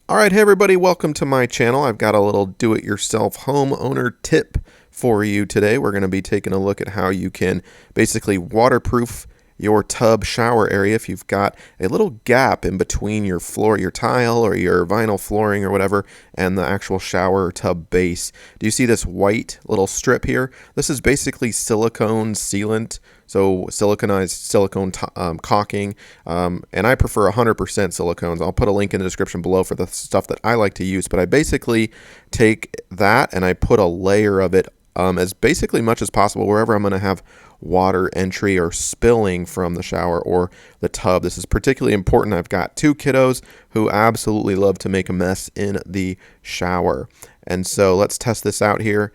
Alright, hey everybody, welcome to my channel. I've got a little do-it-yourself homeowner tip for you today. We're going to be taking a look at how you can basically waterproof your tub shower area if you've got a little gap in between your floor, your tile or your vinyl flooring or whatever, and the actual shower or tub base. Do you see this white little strip here? This is basically silicone sealant. So siliconized silicone caulking, and I prefer 100% silicones. I'll put a link in the description below for the stuff that I like to use, but I basically take that and I put a layer of it as basically much as possible wherever I'm going to have water entry or spilling from the shower or the tub. This is particularly important. I've got two kiddos who absolutely love to make a mess in the shower. And so let's test this out here.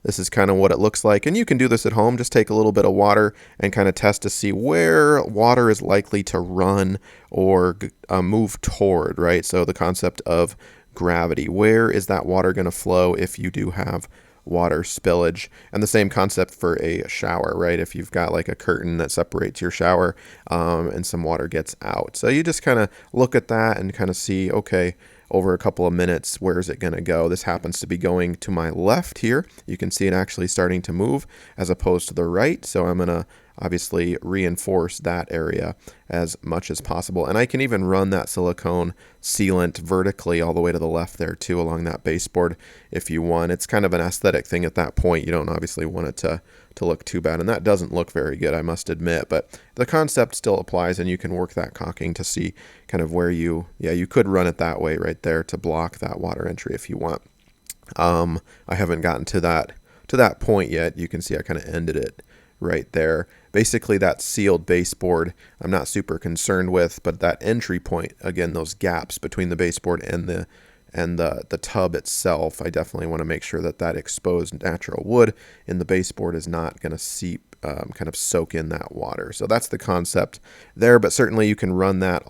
This is kind of what it looks like, and you can do this at home. Just take a little bit of water and kind of test to see where water is likely to run or move toward, right? So the concept of gravity. Where is that water going to flow if you do have water spillage? And the same concept for a shower, right? If you've got like a curtain that separates your shower and some water gets out. So you just kind of look at that and kind of see, okay, over a couple of minutes, where is it going to go? This happens to be going to my left here. You can see it actually starting to move as opposed to the right. So I'm going to obviously reinforce that area as much as possible. And I can even run that silicone sealant vertically all the way to the left there too along that baseboard if you want. It's kind of an aesthetic thing at that point. You don't obviously want it to look too bad. And that doesn't look very good, I must admit. But the concept still applies, and you can work that caulking to see kind of where you could run it that way right there to block that water entry if you want. I haven't gotten to that point yet. You can see I kind of ended it right there. Basically that sealed baseboard I'm not super concerned with, but that entry point, again, those gaps between the baseboard and the tub itself, I definitely want to make sure that that exposed natural wood in the baseboard is not going to seep, kind of soak in that water. So that's the concept there, but certainly you can run that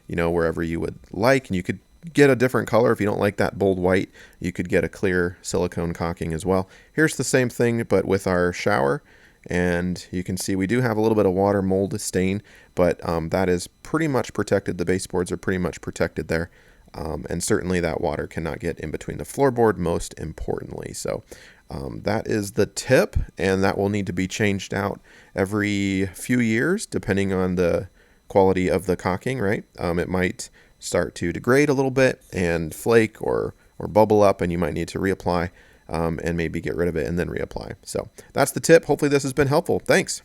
wherever you would like, and you could get a different color. If you don't like that bold white, you could get a clear silicone caulking as well. Here's the same thing but with our shower. And you can see we do have a little bit of water mold stain, but that is pretty much protected. The baseboards are pretty much protected there. And certainly that water cannot get in between the floorboard, most importantly. So that is the tip, and that will need to be changed out every few years, depending on the quality of the caulking, right? It might start to degrade a little bit and flake or bubble up, and you might need to reapply. And maybe get rid of it and then reapply. So that's the tip. Hopefully this has been helpful. Thanks.